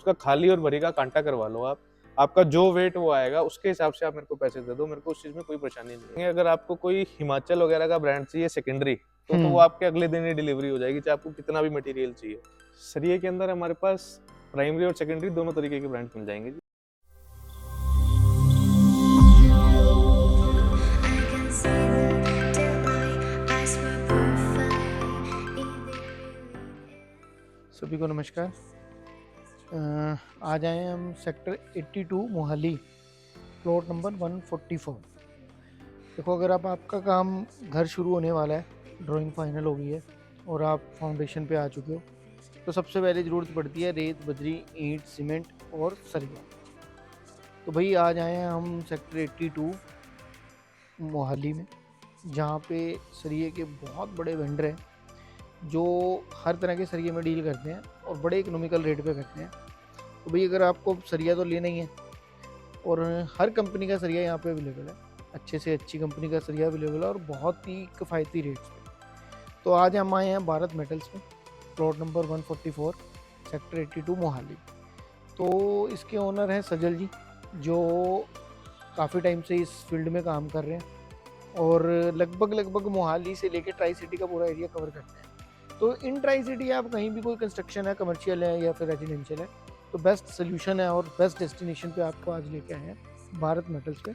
उसका खाली और भरी का कांटा करवा लो आप। आपका जो वेट वो आएगा उसके हिसाब से आप मेरे को पैसे दे दो, मेरे को उस चीज़ में कोई परेशानी नहीं है। अगर आपको कोई हिमाचल वगैरह का ब्रांड चाहिए सेकेंडरी, तो वो आपके अगले दिन ही डिलीवरी हो जाएगी, चाहे आपको कितना भी मटेरियल चाहिए। सरिये के अंदर हमारे पास प्राइमरी और सेकेंडरी दोनों तरीके के ब्रांड्स मिल जाएंगे जी। सभी को नमस्कार। आज आए हैं हम सेक्टर 82 मोहाली, प्लॉट नंबर 144। देखो, अगर आपका काम घर शुरू होने वाला है, ड्राइंग फाइनल हो गई है और आप फाउंडेशन पे आ चुके हो, तो सबसे पहले ज़रूरत पड़ती है रेत, बजरी, ईंट, सीमेंट और सरिया। तो भाई आज आए हैं हम सेक्टर 82 मोहाली में, जहाँ पे सरिये के बहुत बड़े वेंडर हैं जो हर तरह के सरिये में डील करते हैं और बड़े इकोनॉमिकल रेट पे करते हैं। तो भाई अगर आपको सरिया तो लेना ही है, और हर कंपनी का सरिया यहाँ पे अवेलेबल है, अच्छे से अच्छी कंपनी का सरिया अवेलेबल है और बहुत ही किफ़ायती रेट्स पे। तो आज हम आए हैं भारत मेटल्स में, प्लॉट नंबर 144, सेक्टर 82 मोहाली। तो इसके ओनर हैं सजल जी, जो काफ़ी टाइम से इस फील्ड में काम कर रहे हैं और लगभग मोहाली से लेकर ट्राई सिटी का पूरा एरिया कवर करते हैं। तो इन ट्राई सिटी आप कहीं भी कोई कंस्ट्रक्शन है, कमर्शियल है या फिर रेजिडेंशियल है, तो बेस्ट सोल्यूशन है और बेस्ट डेस्टिनेशन पे आपको आज लेके आए हैं भारत मेटल्स पे।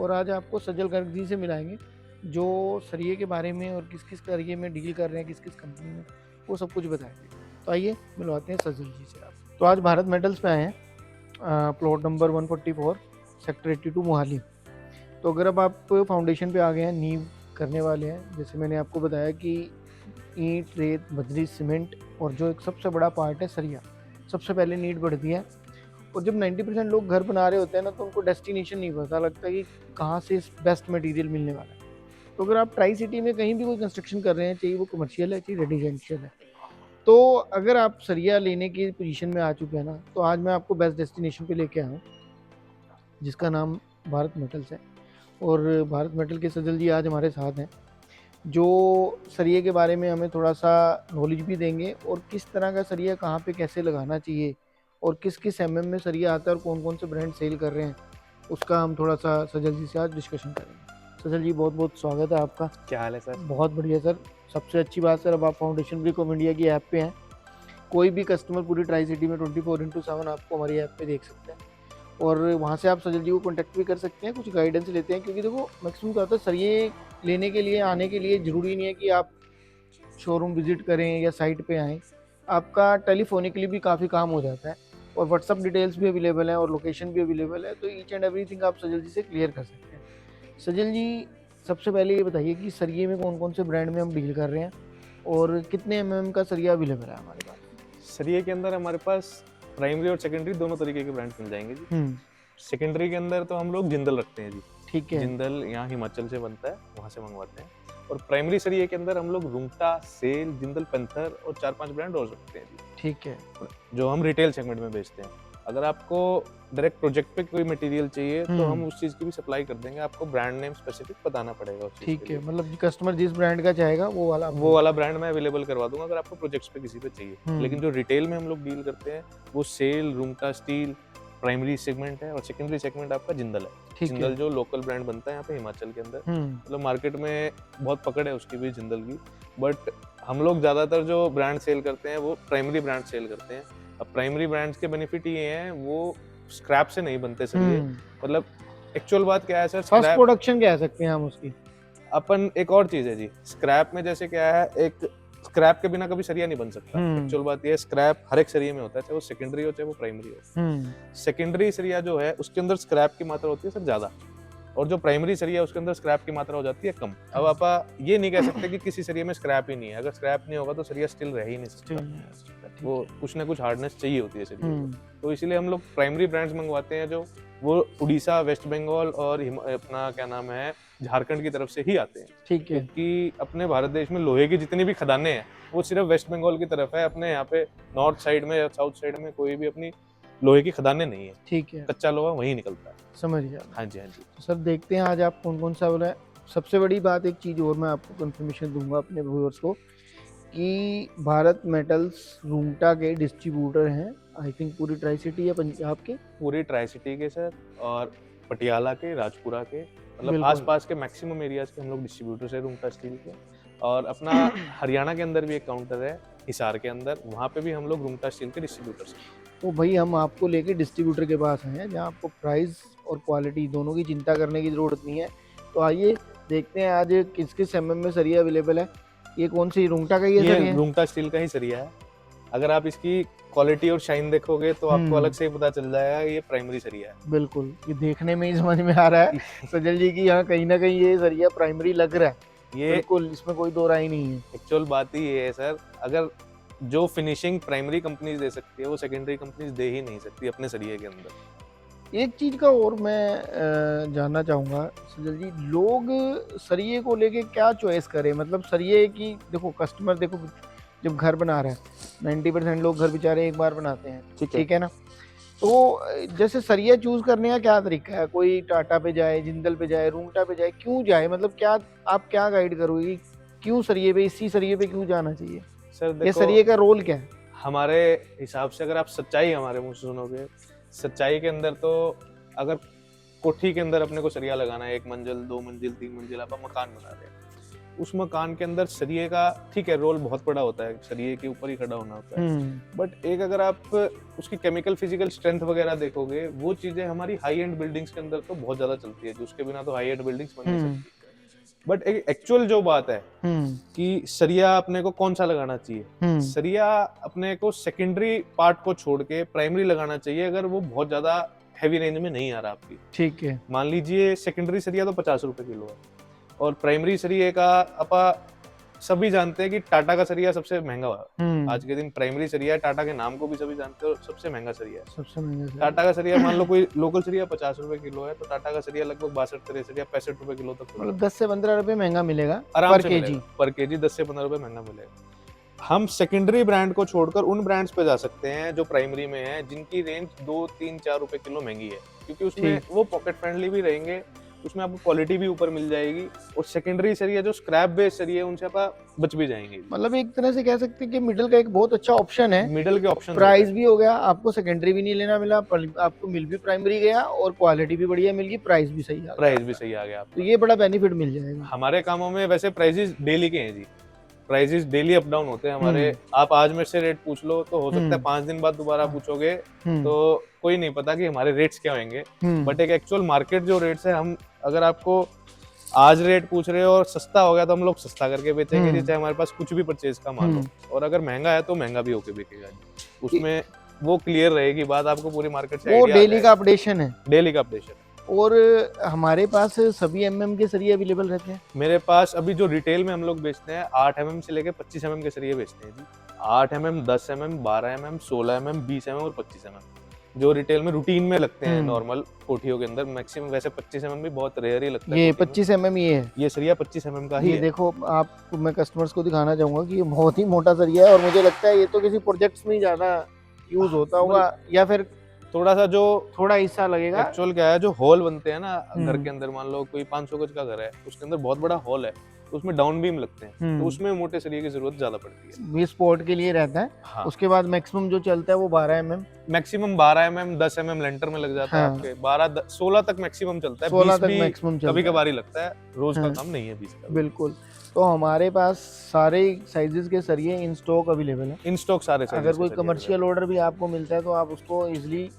और आज आपको सजल गर्ग जी से मिलाएंगे, जो सरिये के बारे में और किस किस सरिये में डील कर रहे हैं, किस किस कंपनी में, वो सब कुछ बताएंगे। तो आइए मिलवाते हैं सजल जी से आप। तो आज भारत मेटल्स पे आए हैं, प्लॉट नंबर 144, सेक्टर 82 मोहाली। तो अगर अब आप फाउंडेशन पे आ गए हैं, नींव करने वाले हैं, जैसे मैंने आपको बताया कि ईंट, रेत, बजरी, सीमेंट और जो एक सबसे बड़ा पार्ट है सरिया, सबसे पहले नीड बढ़ती है। और जब 90% लोग घर बना रहे होते हैं ना, तो उनको डेस्टिनेशन नहीं पता लगता कि कहाँ से बेस्ट मटेरियल मिलने वाला है। तो अगर आप ट्राई सिटी में कहीं भी कोई कंस्ट्रक्शन कर रहे हैं, चाहे वो कमर्शियल है चाहे रेजिडेंशियल है, तो अगर आप सरिया लेने की पोजीशन में आ चुके हैं ना, तो आज मैं आपको बेस्ट डेस्टिनेशन पे लेके आया हूँ, जिसका नाम भारत मेटल्स है। और भारत मेटल के सजल जी आज हमारे साथ हैं, जो सरिये के बारे में हमें थोड़ा सा नॉलेज भी देंगे और किस तरह का सरिया कहाँ पे कैसे लगाना चाहिए और किस किस एमएम में सरिया आता है और कौन कौन से ब्रांड सेल कर रहे हैं, उसका हम थोड़ा सा सजल जी से आज डिस्कशन करेंगे। सजल जी, बहुत बहुत स्वागत है आपका। क्या हाल है सर? बहुत बढ़िया सर। सबसे अच्छी बात सर, अब आप फाउंडेशन ब्रिक ऑफ इंडिया की ऐप पे हैं। कोई भी कस्टमर पूरी ट्राई सिटी में 24/7 आपको हमारी ऐप पे देख सकते हैं और वहाँ से आप सजल जी को कॉन्टैक्ट भी कर सकते हैं, कुछ गाइडेंस लेते हैं। क्योंकि देखो, मैक्सिमम क्या होता है, सरिये लेने के लिए, आने के लिए ज़रूरी नहीं है कि आप शोरूम विजिट करें या साइट पे आएँ, आपका टेलीफोनिकली भी काफ़ी काम हो जाता है और व्हाट्सअप डिटेल्स भी अवेलेबल हैं और लोकेशन भी अवेलेबल है। तो ईच एंड एवरीथिंग आप सजल जी से क्लियर कर सकते हैं। सजल जी, सबसे पहले ये बताइए कि सरिये में कौन कौन से ब्रांड में हम डील कर रहे हैं और कितने एमएम का सरिया अवेलेबल है हमारे पास? सरिये के अंदर हमारे पास प्राइमरी और सेकेंडरी दोनों तरीके के ब्रांड्स मिल जाएंगे जी। सेकेंडरी के अंदर तो हम लोग जिंदल रखते हैं जी। ठीक है। जिंदल यहाँ हिमाचल से बनता है, वहाँ से मंगवाते हैं। और प्राइमरी सरिये के अंदर हम लोग रुंगटा, सेल, जिंदल पेंथर और 4-5 ब्रांड और रखते हैं जी, ठीक है। जो हम रिटेल सेगमेंट में बेचते हैं। अगर आपको डायरेक्ट प्रोजेक्ट पे कोई मटेरियल चाहिए तो हम उस चीज़ की भी सप्लाई कर देंगे, आपको ब्रांड नेम स्पेसिफिक बताना पड़ेगा उस चीज़ ठीक के है, लिए। मतलब कस्टमर जिस ब्रांड का चाहेगा वो वाला ब्रांड मैं अवेलेबल करवा दूंगा अगर आपको प्रोजेक्ट्स पे किसी पे चाहिए। लेकिन जो रिटेल में हम लोग डील करते हैं वो sale, Rungta steel primary segment है और सेकेंडरी सेगमेंट आपका जिंदल है। जिंदल जो लोकल ब्रांड बनता है यहाँ पे हिमाचल के अंदर, मतलब मार्केट में बहुत पकड़ है उसकी भी, जिंदल की। बट हम लोग ज्यादातर जो ब्रांड सेल करते हैं वो प्राइमरी ब्रांड सेल करते हैं। अब प्राइमरी ब्रांड्स के बेनिफिट ये हैं, वो स्क्रैप से नहीं बनते सरिये। मतलब एक्चुअल बात क्या है सर, फर्स्ट प्रोडक्शन कह सकते हैं हम उसकी। अपन एक और चीज है जी, स्क्रैप में जैसे क्या है, एक स्क्रैप के बिना कभी सरिया नहीं बन सकता। एक्चुअल बात ये है, स्क्रैप हर एक सरिये में होता है, चाहे वो सेकेंडरी हो चाहे वो प्राइमरी हो। सेकेंडरी सरिया जो है उसके अंदर स्क्रैप की मात्रा होती है सर ज्यादा, और जो प्राइमरी सरिया है उसके अंदर स्क्रैप की मात्रा हो जाती है कम। अब आप ये नहीं कह सकते कि किसी सरिये में स्क्रैप ही नहीं है। अगर स्क्रैप नहीं होगा तो सरिया स्टिल रह ही नहीं सकता, वो कुछ ना कुछ हार्डनेस चाहिए होती है सरिये को। तो इसीलिए हम लोग प्राइमरी ब्रांड्स मंगवाते हैं, जो वो उड़ीसा, वेस्ट बंगाल और अपना क्या नाम है, झारखंड की तरफ से ही आते हैं। ठीक है। क्योंकि अपने भारत देश में लोहे की जितनी भी खदानें हैं वो सिर्फ वेस्ट बंगाल की तरफ है। अपने यहाँ पे नॉर्थ साइड में या साउथ साइड में कोई भी अपनी लोहे की खदानें नहीं है। ठीक है। कच्चा लोहा वहीं निकलता है। समझ गया। हाँ जी, हाँ जी। तो सर देखते हैं आज आप कौन कौन सा बोला है। सबसे बड़ी बात, एक चीज़ और मैं आपको कंफर्मेशन दूंगा अपने व्यूअर्स को, कि भारत मेटल्स रूंगटा के डिस्ट्रीब्यूटर हैं, आई थिंक पूरी ट्राई सिटी है पंजाब के, पूरी ट्राई सिटी के सर, और पटियाला के, राजपुरा के, मतलब बिल्कुल। आसपास के मैक्सिमम एरियाज के हम लोग डिस्ट्रीब्यूटर्स है रूंगटा स्टील के। और अपना हरियाणा के अंदर भी एक काउंटर है हिसार के अंदर, वहाँ पे भी हम लोग रूंगटा स्टील के डिस्ट्रीब्यूटर्स हैं। तो भाई हम आपको लेके डिस्ट्रीब्यूटर के पास आए हैं जहाँ आपको प्राइस और क्वालिटी दोनों की चिंता करने की ज़रूरत नहीं है। तो आइए देखते हैं आज किस किस एमएम में सरिया अवेलेबल है। ये कौन सी रूंगटा का ही है सरिया? ये रूंगटा स्टील का ही सरिया है। अगर आप इसकी क्वालिटी और शाइन देखोगे तो आपको अलग से ही पता चल जाएगा ये प्राइमरी सरिया है। बिल्कुल, ये देखने में ही समझ में आ रहा है सजल जी की यहाँ कहीं ना कहीं ये सरिया प्राइमरी लग रहा है। ये बिल्कुल, इसमें कोई दो राय नहीं है। एक्चुअल बात ही ये है सर, अगर जो फिनिशिंग प्राइमरी कंपनीज दे सकती है वो सेकेंडरी कंपनीज दे ही नहीं सकती अपने सरिये के अंदर। एक चीज का और मैं जानना चाहूंगा सजल जी, लोग सरिये को लेके क्या चॉइस करें? मतलब सरिये की देखो, कस्टमर देखो जब घर बना रहा है 90% लोग घर बेचारे एक बार बनाते हैं, ठीक है ना? तो जैसे सरिया चूज करने का क्या तरीका है? कोई टाटा पे जाए, जिंदल पे जाए, रूंगटा पे जाए, क्यों जाए? मतलब क्या आप क्या गाइड करोगे, क्यों सरिये पे, इसी सरिये पे क्यों जाना चाहिए? सर ये देखो, सरिये का रोल क्या है? हमारे हिसाब से अगर आप सच्चाई हमारे मुंह से सुनोगे, सच्चाई के अंदर तो अगर कोठी के अंदर अपने को सरिया लगाना है, 1 मंजिल 2 मंजिल 3 मंजिल आप मकान बना रहे हैं, उस मकान के अंदर सरिये का ठीक है रोल बहुत बड़ा होता है, सरिये के ऊपर ही खड़ा होना होता है। बट एक अगर आप उसकी केमिकल फिजिकल स्ट्रेंथ वगैरह देखोगे, वो चीजें हमारी हाई एंड बिल्डिंग्स के अंदर तो बहुत ज्यादा चलती है, जिसके बिना तो हाई एंड बिल्डिंग्स बन नहीं सकती। बट एक एक्चुअल जो बात है कि सरिया अपने को कौन सा लगाना चाहिए, सरिया अपने को सेकेंडरी पार्ट को छोड़ के प्राइमरी लगाना चाहिए अगर वो बहुत ज्यादा हैवी रेंज में नहीं आ रहा आपकी। ठीक है, मान लीजिए सेकेंडरी सरिया तो 50 रुपए किलो है, और प्राइमरी सरिये का अपा सभी जानते हैं कि टाटा का सरिया सबसे महंगा है आज के दिन। प्राइमरी सरिया टाटा के नाम को भी सभी जानते हैं और सबसे महंगा सरिया है। सबसे महंगा टाटा का सरिया, मान लो कोई लोकल सरिया 50 रुपए किलो है, तो टाटा का सरिया लगभग 62-63 या 65 रुपए किलो तक, मतलब 10 से 15 रुपए महंगा मिलेगा पर केजी। पर केजी 10 से 15 रुपए महंगा मिलेगा। हम सेकेंडरी ब्रांड को छोड़कर उन ब्रांड्स पे जा सकते हैं जो प्राइमरी में है, जिनकी रेंज 2-3-4 रुपए किलो महंगी है, क्योंकि उसमें वो पॉकेट फ्रेंडली भी रहेंगे, उसमें आपको क्वालिटी भी ऊपर मिल जाएगी, और सेकेंडरी सरिया जो स्क्रैप बेस्ड सरिया उनसे आप बच भी जाएंगे। मतलब एक तरह से कह सकते हैं कि मिडिल का एक बहुत अच्छा ऑप्शन है। मिडिल के ऑप्शन, प्राइस भी हो गया, आपको सेकेंडरी भी नहीं लेना मिला, आपको मिल भी प्राइमरी गया और क्वालिटी भी बढ़िया मिल गई, प्राइस भी सही आ गया, तो ये बड़ा बेनिफिट मिल जाएगा। हमारे कामों में वैसे प्राइसेस डेली के हैं जी, प्राइसेस डेली अप डाउन होते हैं हमारे। आप आज मेरे से रेट पूछ लो तो हो सकता है 5 दिन बाद दोबारा पूछोगे तो कोई नहीं पता कि हमारे रेट्स क्या होंगे। बट एक एक्चुअल मार्केट जो रेट्स है, हम अगर आपको आज रेट पूछ रहे हो और सस्ता हो गया तो हम लोग सस्ता करके बेचेंगे, चाहे हमारे पास कुछ भी परचेज का माल हो, और अगर महंगा है तो महंगा भी होके बिकेगा। उसमें वो क्लियर रहेगी बात, आपको पूरी मार्केट से वो डेली का अपडेशन है, डेली का अपडेशन। और हमारे पास सभी एमएम के सरिये अवेलेबल रहते हैं। मेरे पास अभी जो रिटेल में हम लोग बेचते हैं 8 एमएम से लेके 25 एमएम के सरिये बेचते हैं जी। 8 MM, 10 MM, 12 MM, 16 MM, 20 MM और 25 एमएम जो रिटेल में रूटीन में लगते हैं नॉर्मल कोठियों के अंदर। मैक्सिमम वैसे 25 एमएम भी बहुत रेयर ही लगता है। ये 25 एमएम ये है, ये सरिया 25 एमएम का ही है। देखो आप, मैं कस्टमर्स को दिखाना चाहूंगा कि ये बहुत ही मोटा सरिया है, और मुझे लगता है ये तो किसी प्रोजेक्ट्स में ही ज्यादा यूज होता होगा, या फिर थोड़ा सा जो थोड़ा हिस्सा लगेगा। एक्चुअल क्या है, जो हॉल बनते हैं ना घर के अंदर, मान लो कोई 500 गज का घर है, उसके अंदर बहुत बड़ा हॉल है, तो उसमें डाउन बीम लगते हैं, तो उसमें मोटे सरिये की जरूरत ज्यादा पड़ती है। ये स्पॉट के लिए रहता है। हाँ। उसके बाद मैक्सिमम जो चलता है वो 12 एमएम, मैक्सिमम 12 एमएम, 10 एमएम लेंटर में लग जाता है। हाँ। आपके 12-16 तक मैक्सिमम चलता है, 16 तक मैक्सिमम कभी कभार ही लगता है, रोज का काम नहीं है 20 का। बिल्कुल, तो हमारे पास सारे साइजेस के सरिये इन स्टॉक अवेलेबल है। इन स्टॉक सारे, अगर कोई कमर्शियल ऑर्डर भी आपको मिलता है तो आप उसको इजीली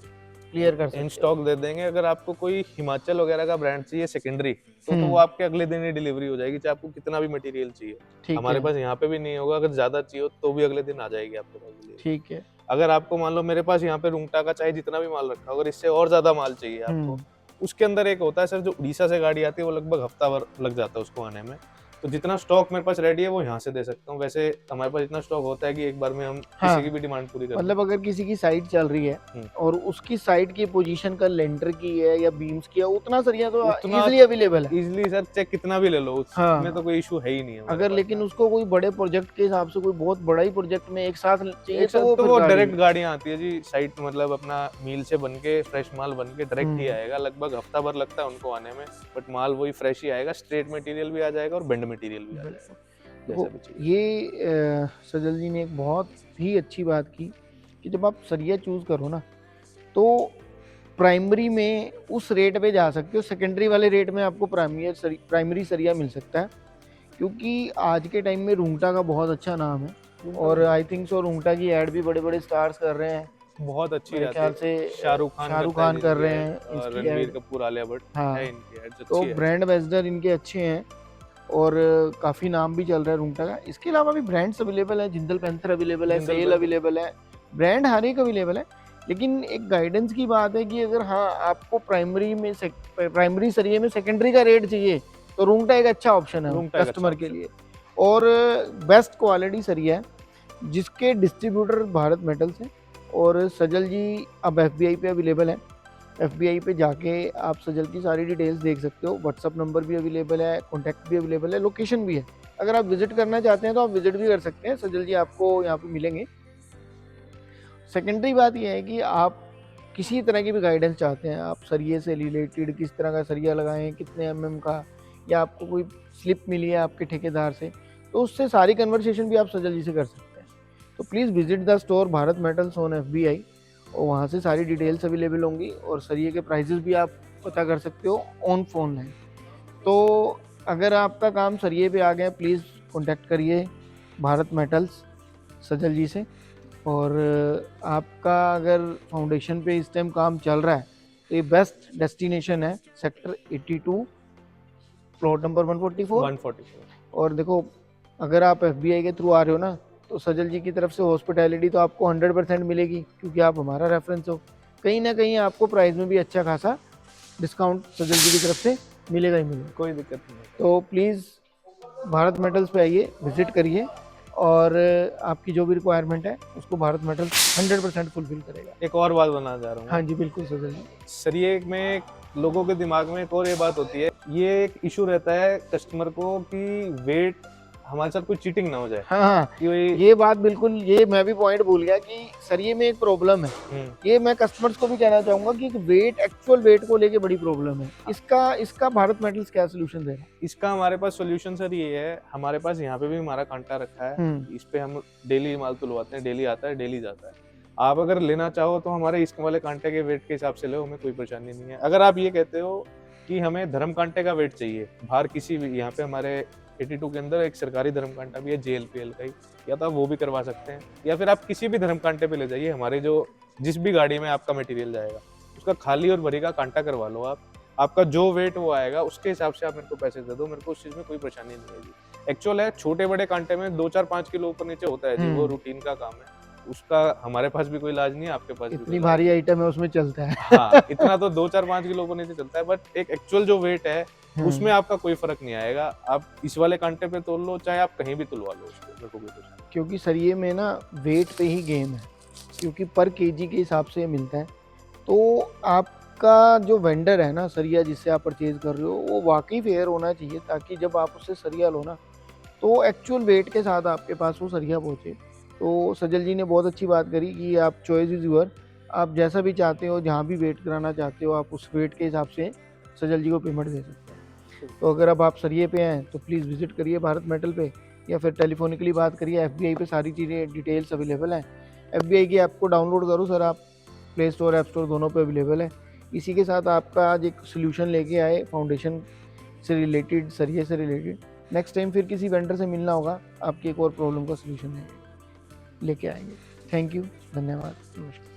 क्लियर कर सकते हैं, इन स्टॉक दे देंगे। अगर आपको कोई हिमाचल वगैरह का ब्रांड चाहिए सेकेंडरी, तो वो आपके अगले दिन ही डिलीवरी हो जाएगी, चाहे आपको कितना भी मटेरियल चाहिए। हमारे पास यहाँ पे भी नहीं होगा, अगर ज्यादा चाहिए तो भी अगले दिन आ जाएगी आपके पास। ठीक है, अगर आपको मान लो मेरे पास यहाँ पे रूंगटा का चाहे जितना भी माल रखा, अगर इससे और ज्यादा माल चाहिए आपको, उसके अंदर एक होता है सर, जो उड़ीसा से गाड़ी आती है, वो लगभग हफ्ता भर लग जाता है उसको आने में। तो जितना स्टॉक मेरे पास रेडी है वो यहाँ से दे सकता हूँ। वैसे हमारे पास इतना स्टॉक होता है कि एक बार में हम किसी की भी डिमांड पूरी कर, मतलब अगर किसी की साइट चल रही है और उसकी साइट की पोजीशन का लेंटर की है या बीम्स की है, उतना सरिया तो इजीली अवेलेबल है। इजीली सर, चाहे कितना भी ले लो, उसमें तो कोई इशू है ही नहीं है। अगर लेकिन उसको कोई बड़े प्रोजेक्ट के हिसाब से, कोई बहुत बड़ा ही प्रोजेक्ट में एक साथ चाहिए, तो वो डायरेक्ट गाड़ियाँ आती है जी साइट, मतलब अपना मील से बन के फ्रेश माल बन के डायरेक्ट ही आएगा। लगभग हफ्ता भर लगता है उनको आने में, बट माल वही फ्रेश ही आएगा, स्ट्रेट मटेरियल भी आ जाएगा और बेंड मटेरियल भी आ जाएगा। जैसा भी चाहिए। ये सजल जी ने एक बहुत ही अच्छी बात की कि जब आप सरिया चूज़ करो ना, तो प्राइमरी में उस रेट पे जा सकते हो, सेकेंडरी वाले रेट में आपको प्राइमरी सरिया मिल सकता है, क्योंकि आज के टाइम में रूंगटा का बहुत अच्छा नाम है और आई थिंक सो रूंगटा की ऐड भी बड़े बड़े स्टार्स कर रहे हैं, बहुत अच्छी मेरे जाती ख्याल है। से शाहरुख खान कर इनकी रहे ऐड, हैं और इसकी रणबीर ऐड। कपूर, आलिया भट्ट है हाँ, इनकी ऐड तो अच्छी है। ब्रांड एम्बेसडर इनके अच्छे हैं और काफ़ी नाम भी चल रहा है रूंगटा का। इसके अलावा भी ब्रांड्स अवेलेबल है, जिंदल पैंथर अवेलेबल है, जिंदल सेल पेंट अवेलेबल है, ब्रांड हर एक अवेलेबल है। लेकिन एक गाइडेंस की बात है कि अगर हाँ आपको प्राइमरी सरिये में सेकेंडरी का रेट चाहिए तो रूंगटा एक अच्छा ऑप्शन है रूंगटा एक अच्छा कस्टमर के ऑप्शन लिए। और बेस्ट क्वालिटी सरिया है जिसके डिस्ट्रीब्यूटर भारत मेटल्स हैं। और सजल जी अब FBI पे अवेलेबल है, FBI पे जाके आप सजल की सारी डिटेल्स देख सकते हो। व्हाट्सअप नंबर भी अवेलेबल है, कॉन्टैक्ट भी अवेलेबल है, लोकेशन भी है। अगर आप विजिट करना चाहते हैं तो आप विजिट भी कर सकते हैं, सजल जी आपको यहाँ पे मिलेंगे। सेकेंडरी बात यह है कि आप किसी तरह की भी गाइडेंस चाहते हैं, आप सरिये से रिलेटेड किस तरह का सरिया लगाएं, कितने mm का, या आपको कोई स्लिप मिली है आपके ठेकेदार से, तो उससे सारी कन्वर्सेशन भी आप सजल जी से कर सकते हैं। तो please visit the store Bharat metals on FBI और वहाँ से सारी डिटेल्स अवेलेबल होंगी और सरिये के प्राइजेस भी आप पता कर सकते हो ऑन फोन लाइन। तो अगर आपका काम सरिये पे आ गया, प्लीज़ कॉन्टैक्ट करिए भारत मेटल्स सजल जी से। और आपका अगर फाउंडेशन पे इस टाइम काम चल रहा है तो ये बेस्ट डेस्टिनेशन है, सेक्टर 82 प्लॉट नंबर 144। 144। और देखो, अगर आप FBI के थ्रू आ रहे हो ना, तो सजल जी की तरफ से हॉस्पिटैलिटी तो आपको 100% मिलेगी, क्योंकि आप हमारा रेफरेंस हो। कहीं ना कहीं आपको प्राइस में भी अच्छा खासा डिस्काउंट सजल जी की तरफ से मिलेगा ही मिलेगा। कोई दिक्कत नहीं है। तो प्लीज़ भारत मेटल्स पे आइए, विजिट करिए और आपकी जो भी रिक्वायरमेंट है उसको भारत मेटल्स 100% फुलफिल करेगा। एक और बात बताना चाह रहा हूँ हाँ मैं। जी, बिल्कुल सजल जी। सरिये में लोगों के दिमाग में एक और ये बात होती है, ये एक इशू रहता है कस्टमर को कि वेट हमारे साथ कोई चीटिंग ना हो जाए हाँ हाँ, कि वही। ये बात बिल्कुल, ये मैं भी पॉइंट भूल गया कि सरिये में एक प्रॉब्लम है। ये मैं कस्टमर्स को भी कहना चाहूंगा कि वेट, एक्चुअल वेट को लेके बड़ी प्रॉब्लम है। इसका भारत मेटल्स क्या सोल्यूशन देगा? इसका हमारे पास सॉल्यूशन सर ये है, हमारे पास यहाँ पे भी हमारा कांटा रखा है, इस पे हम डेली माल तुलवाते हैं, डेली आता है, डेली जाता है। आप अगर लेना चाहो तो हमारे इस वाले कांटे के वेट के हिसाब से लो, हमें कोई परेशानी नहीं है। अगर आप ये कहते हो कि हमें धर्म कांटे का वेट चाहिए, बाहर किसी भी, यहाँ पे हमारे 82 के अंदर एक सरकारी धर्म कांटा भी है JLPL का ही, या तो आप वो भी करवा सकते हैं, या फिर आप किसी भी धर्म कांटे पे ले जाइए, हमारे जो जिस भी गाड़ी में आपका मटेरियल जाएगा उसका खाली और भरी का कांटा करवा लो आप। आपका जो वेट वो आएगा उसके हिसाब से आप मेरे को पैसे दे दो, मेरे को उस चीज में कोई परेशानी नहीं है जी। एक्चुअल है छोटे बड़े कांटे में 2-4-5 किलो ऊपर नीचे होता है जी, वो रूटीन का काम है, उसका हमारे पास भी कोई इलाज नहीं है, आपके पास भी कोई इतनी इलाज भारी नहीं है। आइटम है उसमें चलता है। हाँ, इतना तो 2-4-5 किलो ऊपर नीचे चलता है, बट एक एक्चुअल जो वेट है उसमें आपका कोई फर्क नहीं आएगा। आप इस वाले कांटे पे तोल लो, चाहे आप कहीं भी तुलवा लो उसको, मेरे को कोई परेशानी नहीं। क्योंकि सरिये में ना वेट पे ही गेम है, क्योंकि पर केजी के हिसाब से मिलता है। तो आपका जो वेंडर है ना, सरिया जिससे आप परचेज कर रहे हो, वो वाकई फेयर होना चाहिए, ताकि जब आप उससे सरिया लो ना तो एक्चुअल वेट के साथ आपके पास वो सरिया पहुँचे। तो सजल जी ने बहुत अच्छी बात करी कि आप चॉइस इज़ यूअर, आप जैसा भी चाहते हो, जहाँ भी वेट कराना चाहते हो, आप उस वेट के हिसाब से सजल जी को पेमेंट दे सकते हैं। तो अगर अब आप सरिये पे हैं तो प्लीज़ विजिट करिए भारत मेटल पे, या फिर टेलीफोनिकली बात करिए। FBI पे सारी चीज़ें डिटेल्स अवेलेबल हैं। FBI की ऐप को डाउनलोड करो सर आप, प्ले स्टोर ऐप स्टोर दोनों पे अवेलेबल है। इसी के साथ आपका आज एक सोल्यूशन लेके आए फाउंडेशन से रिलेटेड, सरिये से रिलेटेड। नेक्स्ट टाइम फिर किसी वेंडर से मिलना होगा, आपकी एक और प्रॉब्लम का सोल्यूशन लेके आएंगे। थैंक यू, धन्यवाद, नमस्कार।